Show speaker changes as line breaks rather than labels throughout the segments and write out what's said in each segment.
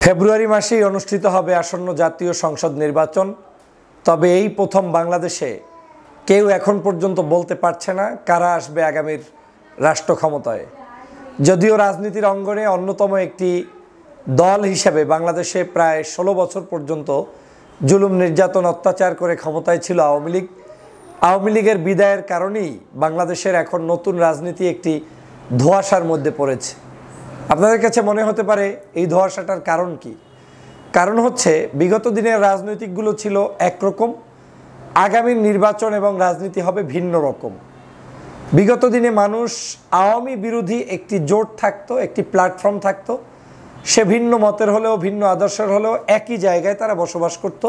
ফেব্রুয়ারি মাসেই অনুষ্ঠিত হবে আসন্ন জাতীয় সংসদ নির্বাচন। তবে এই প্রথম বাংলাদেশে কেউ এখন পর্যন্ত বলতে পারছে না কারা আসবে আগামীর রাষ্ট্র ক্ষমতায়। যদিও রাজনীতির অঙ্গনে অন্যতম একটি দল হিসেবে বাংলাদেশে প্রায় 16 বছর পর্যন্ত জুলুম নির্যাতন অত্যাচার করে ক্ষমতায় ছিল আওয়ামী লীগ। আওয়ামী লীগের বিদায়ের কারণেই বাংলাদেশের এখন নতুন রাজনীতি একটি ধোঁয়াশার মধ্যে পড়েছে। আপনাদের কাছে মনে হতে পারে এই ধোঁয়াশাটার কারণ কি? কারণ হচ্ছে বিগত দিনের রাজনৈতিকগুলো ছিল একরকম, আগামীর নির্বাচন এবং রাজনীতি হবে ভিন্ন রকম। বিগত দিনে মানুষ আওয়ামী বিরোধী একটি জোট থাকতো, একটি প্ল্যাটফর্ম থাকতো, সে ভিন্ন মতের হলেও ভিন্ন আদর্শের হলেও একই জায়গায় তারা বসবাস করত।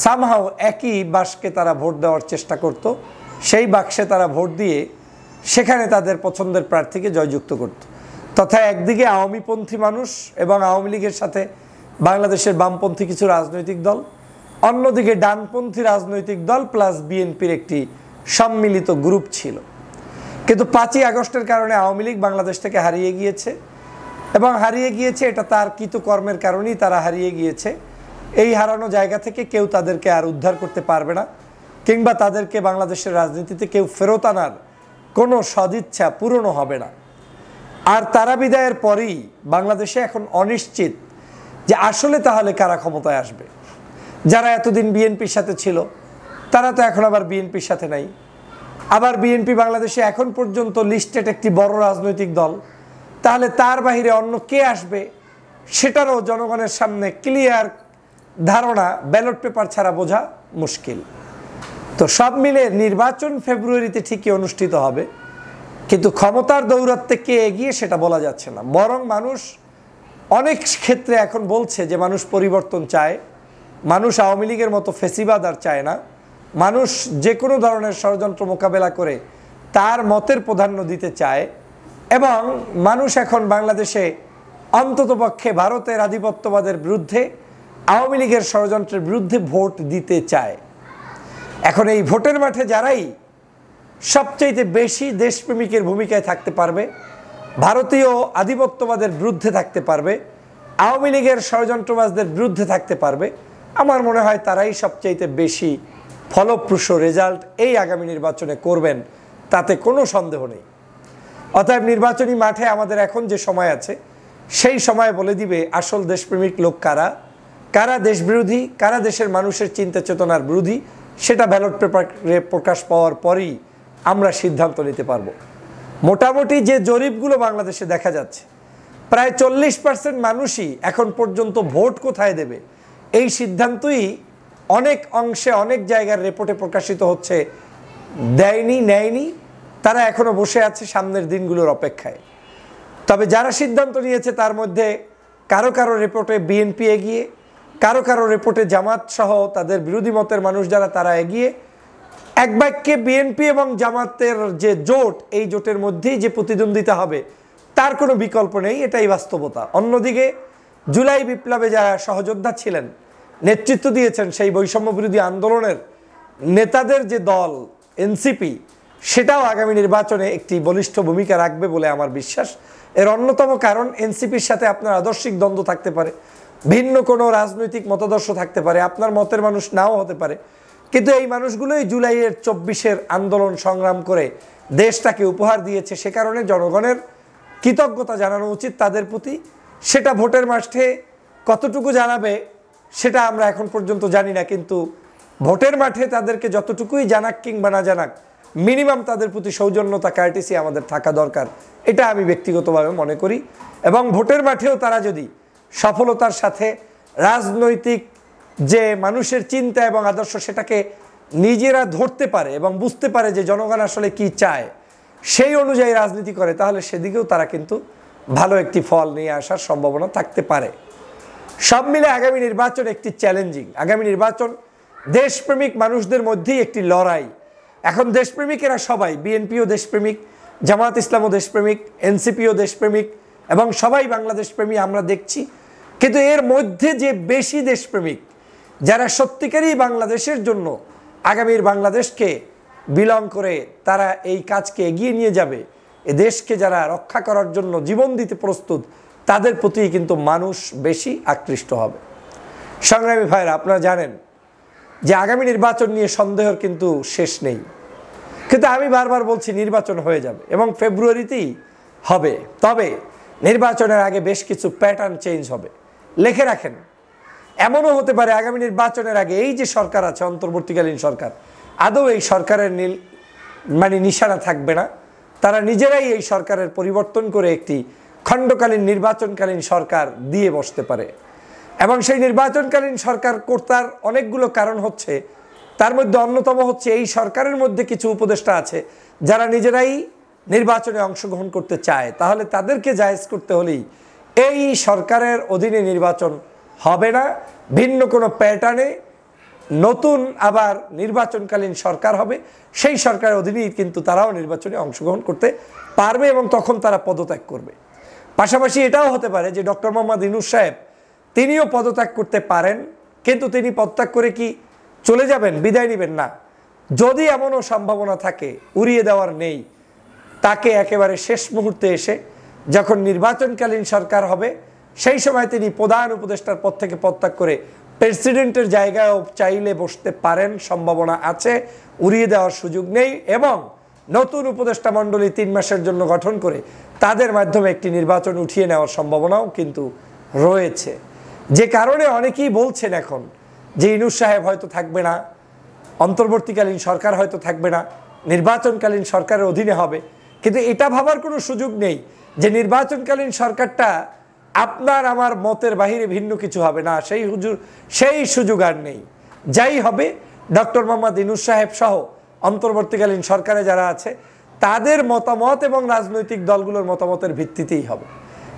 সামহাও একই বাক্সকে তারা ভোট দেওয়ার চেষ্টা করত, সেই বাক্সে তারা ভোট দিয়ে সেখানে তাদের পছন্দের প্রার্থীকে জয়যুক্ত করত। তথা একদিকে আওয়ামীপন্থী মানুষ এবং আওয়ামী লীগের সাথে বাংলাদেশের বামপন্থী কিছু রাজনৈতিক দল, অন্যদিকে ডানপন্থী রাজনৈতিক দল প্লাস বিএনপির একটি সম্মিলিত গ্রুপ ছিল। কিন্তু 5ই আগস্টের কারণে আওয়ামী লীগ বাংলাদেশ থেকে হারিয়ে গিয়েছে এবং হারিয়ে গিয়েছে এটা তার কৃতকর্মের কারণেই তারা হারিয়ে গিয়েছে। এই হারানো জায়গা থেকে কেউ তাদেরকে আর উদ্ধার করতে পারবে না, কিংবা তাদেরকে বাংলাদেশের রাজনীতিতে কেউ ফেরত আনার কোনো সদিচ্ছা পূরণ হবে না। আর তারা বিদায়ের পরেই বাংলাদেশে এখন অনিশ্চিত যে আসলে তাহলে কারা ক্ষমতায় আসবে। যারা এতদিন বিএনপির সাথে ছিল তারা তো এখন আবার বিএনপির সাথে নাই। আবার বিএনপি বাংলাদেশে এখন পর্যন্ত লিস্টেড একটি বড় রাজনৈতিক দল, তাহলে তার বাহিরে অন্য কে আসবে সেটারও জনগণের সামনে ক্লিয়ার ধারণা ব্যালট পেপার ছাড়া বোঝা মুশকিল। তো সব মিলে নির্বাচন ফেব্রুয়ারিতে ঠিকই অনুষ্ঠিত হবে, কিন্তু ক্ষমতার দৌরাত্ম্যে কে এগিয়ে সেটা বলা যাচ্ছে না। বরং মানুষ অনেক ক্ষেত্রে এখন বলছে যে মানুষ পরিবর্তন চায়, মানুষ আওয়ামী লীগের মতো ফেসিবাদ আর চায় না, মানুষ যে কোনো ধরনের ষড়যন্ত্র মোকাবেলা করে তার মতের প্রাধান্য দিতে চায় এবং মানুষ এখন বাংলাদেশে অন্ততপক্ষে ভারতের আধিপত্যবাদের বিরুদ্ধে, আওয়ামী লীগের ষড়যন্ত্রের বিরুদ্ধে ভোট দিতে চায়। এখন এই ভোটের মাঠে যারাই সবচেয়ে বেশি দেশপ্রেমিকের ভূমিকায় থাকতে পারবে, ভারতীয় আধিপত্যবাদের বিরুদ্ধে থাকতে পারবে, আওয়ামী লীগের ষড়যন্ত্রবাজদের বিরুদ্ধে থাকতে পারবে, আমার মনে হয় তারাই সবচেয়ে বেশি ফলপ্রসূ রেজাল্ট এই আগামী নির্বাচনে করবেন, তাতে কোনো সন্দেহ নেই। অতএব নির্বাচনী মাঠে আমাদের এখন যে সময় আছে সেই সময় বলে দিবে আসল দেশপ্রেমিক লোক কারা, কারা দেশবিরোধী, কারা দেশের মানুষের চিন্তা চেতনার বিরোধী। সেটা ব্যালট পেপারে প্রকাশ পাওয়ার পরেই আমরা সিদ্ধান্ত নিতে পারবো। মোটামুটি যে জরিপগুলো বাংলাদেশে দেখা যাচ্ছে, প্রায় 40% মানুষই এখন পর্যন্ত ভোট কোথায় দেবে এই সিদ্ধান্তই অনেক অংশে অনেক জায়গার রিপোর্টে প্রকাশিত হচ্ছে দেয়নি, নেয়নি। তারা এখনো বসে আছে সামনের দিনগুলোর অপেক্ষায়। তবে যারা সিদ্ধান্ত নিয়েছে তার মধ্যে কারো কারো রিপোর্টে বিএনপি এগিয়ে, কারো কারো রিপোর্টে জামাত সহ তাদের বিরোধী মতের মানুষ যারা তারা এগিয়ে। এক বাক্যে বিএনপি এবং জামাতের যে জোট, এই জোটের মধ্যেই যে প্রতিদ্বন্দ্বিতা হবে তার কোনো বিকল্প নেই, এটাই বাস্তবতা। অন্যদিকে জুলাই বিপ্লবে যারা সহযোদ্ধা ছিলেন, নেতৃত্ব দিয়েছেন সেই বৈষম্য বিরোধী আন্দোলনের নেতাদের যে দল এনসিপি, সেটাও আগামী নির্বাচনে একটি বলিষ্ঠ ভূমিকা রাখবে বলে আমার বিশ্বাস। এর অন্যতম কারণ এনসিপির সাথে আপনার আদর্শিক দ্বন্দ্ব থাকতে পারে, ভিন্ন কোনো রাজনৈতিক মতাদর্শ থাকতে পারে, আপনার মতের মানুষ নাও হতে পারে, কিন্তু এই মানুষগুলোই জুলাইয়ের 24-এর আন্দোলন সংগ্রাম করে দেশটাকে উপহার দিয়েছে। সে কারণে জনগণের কৃতজ্ঞতা জানানো উচিত তাদের প্রতি। সেটা ভোটের মাঠে কতটুকু জানাবে সেটা আমরা এখন পর্যন্ত জানি না, কিন্তু ভোটের মাঠে তাদেরকে যতটুকুই জানাক কিংবা না জানাক, মিনিমাম তাদের প্রতি সৌজন্যতা, কার্টিসি আমাদের থাকা দরকার, এটা আমি ব্যক্তিগতভাবে মনে করি। এবং ভোটের মাঠেও তারা যদি সফলতার সাথে রাজনৈতিক যে মানুষের চিন্তা এবং আদর্শ সেটাকে নিজেরা ধরতে পারে এবং বুঝতে পারে যে জনগণ আসলে কি চায়, সেই অনুযায়ী রাজনীতি করে, তাহলে সেদিকেও তারা কিন্তু ভালো একটি ফল নিয়ে আসার সম্ভাবনা থাকতে পারে। সব মিলে আগামী নির্বাচন একটি চ্যালেঞ্জিং। আগামী নির্বাচন দেশপ্রেমিক মানুষদের মধ্যেই একটি লড়াই। এখন দেশপ্রেমিকেরা সবাই, বিএনপিও দেশপ্রেমিক, জামাত ইসলামও দেশপ্রেমিক, এনসিপিও দেশপ্রেমিক এবং সবাই বাংলাদেশ প্রেমী আমরা দেখছি। কিন্তু এর মধ্যে যে বেশি দেশপ্রেমিক, যারা সত্যিকারই বাংলাদেশের জন্য আগামীর বাংলাদেশকে বিলং করে তারা এই কাজকে এগিয়ে নিয়ে যাবে, এ দেশকে যারা রক্ষা করার জন্য জীবন দিতে প্রস্তুত, তাদের প্রতি কিন্তু মানুষ বেশি আকৃষ্ট হবে। সংগ্রামী ভাইরা, আপনারা জানেন যে আগামী নির্বাচন নিয়ে সন্দেহের কিন্তু শেষ নেই, কিন্তু আমি বারবার বলছি নির্বাচন হয়ে যাবে এবং ফেব্রুয়ারিতেই হবে। তবে নির্বাচনের আগে বেশ কিছু প্যাটার্ন চেঞ্জ হবে। লিখে রাখেন, এমনও হতে পারে আগামী নির্বাচনের আগে এই যে সরকার আছে, অন্তর্বর্তীকালীন সরকার, আদৌ এই সরকারের নিশানা থাকবে না। তারা নিজেরাই এই সরকারের পরিবর্তন করে একটি খণ্ডকালীন নির্বাচনকালীন সরকার দিয়ে বসতে পারে। এবং সেই নির্বাচনকালীন সরকার কর্তার অনেকগুলো কারণ হচ্ছে, তার মধ্যে অন্যতম হচ্ছে এই সরকারের মধ্যে কিছু উপদেষ্টা আছে যারা নিজেরাই নির্বাচনে অংশগ্রহণ করতে চায়। তাহলে তাদেরকে জায়েজ করতে হলেই এই সরকারের অধীনে নির্বাচন হবে না, ভিন্ন কোনো প্যাটার্নে নতুন আবার নির্বাচনকালীন সরকার হবে। সেই সরকারের অধীনেই কিন্তু তারাও নির্বাচনে অংশগ্রহণ করতে পারবে এবং তখন তারা পদত্যাগ করবে। পাশাপাশি এটাও হতে পারে যে ডক্টর মোহাম্মদ ইউনূস সাহেব তিনিও পদত্যাগ করতে পারেন, কিন্তু তিনি পদত্যাগ করে কি চলে যাবেন, বিদায় নেবেন না। যদি এমনও সম্ভাবনা থাকে, উড়িয়ে দেওয়ার নেই, তাকে একেবারে শেষ মুহূর্তে এসে যখন নির্বাচনকালীন সরকার হবে সেই সময় তিনি প্রধান উপদেষ্টার পদ থেকে পদত্যাগ করে প্রেসিডেন্টের জায়গায়ও চাইলে বসতে পারেন, সম্ভাবনা আছে, উড়িয়ে দেওয়ার সুযোগ নেই। এবং নতুন উপদেষ্টা মণ্ডলী 3 মাসের জন্য গঠন করে তাদের মাধ্যমে একটি নির্বাচন উঠিয়ে নেওয়ার সম্ভাবনাও কিন্তু রয়েছে। যে কারণে অনেকেই বলছেন এখন যে ইউনূস সাহেব হয়তো থাকবে না, অন্তর্বর্তীকালীন সরকার হয়তো থাকবে না, নির্বাচনকালীন সরকারের অধীনে হবে। কিন্তু এটা ভাবার কোনো সুযোগ নেই যে নির্বাচনকালীন সরকারটা আপনার আমার মতের বাহিরে ভিন্ন কিছু হবে না, সেই সুযোগ আর নেই। যাই হবে ডক্টর মোহাম্মদ ইউনূস সাহেব সহ অন্তর্বর্তীকালীন সরকারে যারা আছে তাদের মতামত এবং রাজনৈতিক দলগুলোর মতামতের ভিত্তিতেই হবে।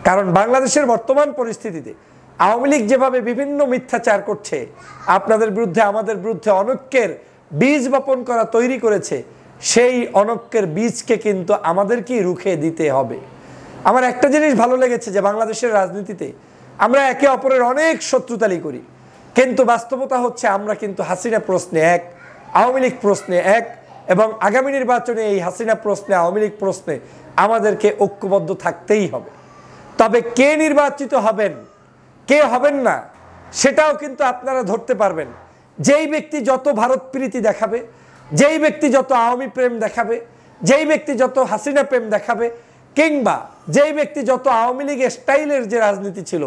কারণ বাংলাদেশের বর্তমান পরিস্থিতিতে আওয়ামী লীগ যেভাবে বিভিন্ন মিথ্যাচার করছে, আপনাদের বিরুদ্ধে আমাদের বিরুদ্ধে অনৈক্যের বীজ বপন করা তৈরি করেছে, সেই অনৈক্যের বীজকে কিন্তু আমাদেরকেই রুখে দিতে হবে। আমার একটা জিনিস ভালো লেগেছে যে বাংলাদেশের রাজনীতিতে আমরা একে অপরের অনেক শত্রুতালি করি, কিন্তু বাস্তবতা হচ্ছে আমরা কিন্তু হাসিনা প্রশ্নে এক, আওয়ামী লীগ প্রশ্নে এক, এবং আগামী নির্বাচনে এই হাসিনা প্রশ্নে, আওয়ামী লীগ প্রশ্নে আমাদেরকে ঐক্যবদ্ধ থাকতেই হবে। তবে কে নির্বাচিত হবেন, কে হবেন না, সেটাও কিন্তু আপনারা ধরতে পারবেন। যেই ব্যক্তি যত ভারত প্রীতি দেখাবে, যেই ব্যক্তি যত আওয়ামী প্রেম দেখাবে, যেই ব্যক্তি যত হাসিনা প্রেম দেখাবে, কিংবা যেই ব্যক্তি যত আওয়ামী লীগের স্টাইলের যে রাজনীতি ছিল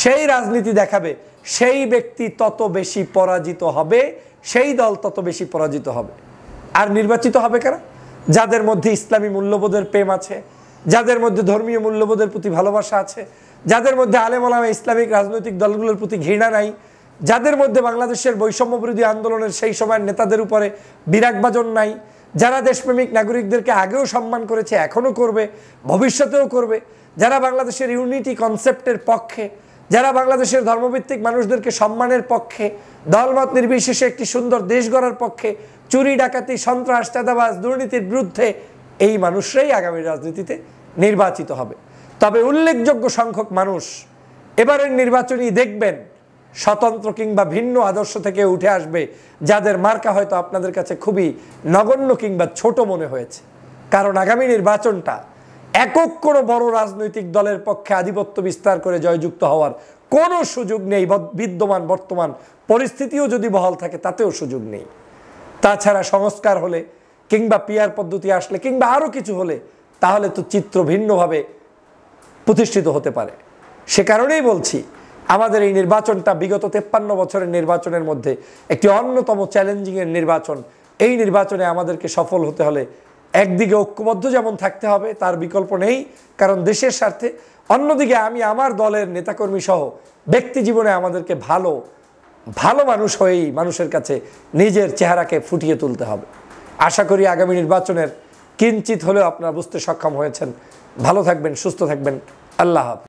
সেই রাজনীতি দেখাবে, সেই ব্যক্তি তত বেশি পরাজিত হবে, সেই দল তত বেশি পরাজিত হবে। আর নির্বাচিত হবে কারা? যাদের মধ্যে ইসলামী মূল্যবোধের প্রেম আছে, যাদের মধ্যে ধর্মীয় মূল্যবোধের প্রতি ভালোবাসা আছে, যাদের মধ্যে আলেম ওলামা ইসলামিক রাজনৈতিক দলগুলোর প্রতি ঘৃণা নাই, যাদের মধ্যে বাংলাদেশের বৈষম্য বিরোধী আন্দোলনের সেই সময়ের নেতাদের উপরে বিরাগভাজন নাই, যারা দেশপ্রেমিক নাগরিকদেরকে আগেও সম্মান করেছে, এখনও করবে, ভবিষ্যতেও করবে, যারা বাংলাদেশের ইউনিটি কনসেপ্টের পক্ষে, যারা বাংলাদেশের ধর্মভিত্তিক মানুষদেরকে সম্মানের পক্ষে, দলমত নির্বিশেষে একটি সুন্দর দেশ গড়ার পক্ষে, চুরি ডাকাতি সন্ত্রাস চাঁদাবাজ দুর্নীতির বিরুদ্ধে, এই মানুষরাই আগামী রাজনীতিতে নির্বাচিত হবে। তবে উল্লেখযোগ্য সংখ্যক মানুষ এবারের নির্বাচনই দেখবেন স্বতন্ত্র কিংবা ভিন্ন আদর্শ থেকে উঠে আসবে, যাদের মার্কা হয়তো আপনাদের কাছে খুবই নগণ্য কিংবা ছোট মনে হয়েছে। কারণ আগামী নির্বাচনটা একক কোনো বড় রাজনৈতিক দলের পক্ষে আধিপত্য বিস্তার করে জয়যুক্ত হওয়ার কোনো সুযোগ নেই। বিদ্যমান বর্তমান পরিস্থিতিও যদি বহাল থাকে তাতেও সুযোগ নেই। তাছাড়া সংস্কার হলে কিংবা পিআর পদ্ধতি আসলে কিংবা আরও কিছু হলে তাহলে তো চিত্র ভিন্নভাবে প্রতিষ্ঠিত হতে পারে। সে কারণেই বলছি আমাদের এই নির্বাচনটা বিগত 53 বছরের নির্বাচনের মধ্যে একটি অন্যতম চ্যালেঞ্জিংয়ের নির্বাচন। এই নির্বাচনে আমাদেরকে সফল হতে হলে একদিকে ঐক্যবদ্ধ যেমন থাকতে হবে, তার বিকল্প নেই, কারণ দেশের স্বার্থে। অন্যদিকে আমি আমার দলের নেতাকর্মী সহ ব্যক্তি জীবনে আমাদেরকে ভালো ভালো মানুষ হয়েই মানুষের কাছে নিজের চেহারাকে ফুটিয়ে তুলতে হবে। আশা করি আগামী নির্বাচনের কিঞ্চিত হলেও আপনারা বুঝতে সক্ষম হয়েছেন। ভালো থাকবেন, সুস্থ থাকবেন। আল্লাহ হাফেজ।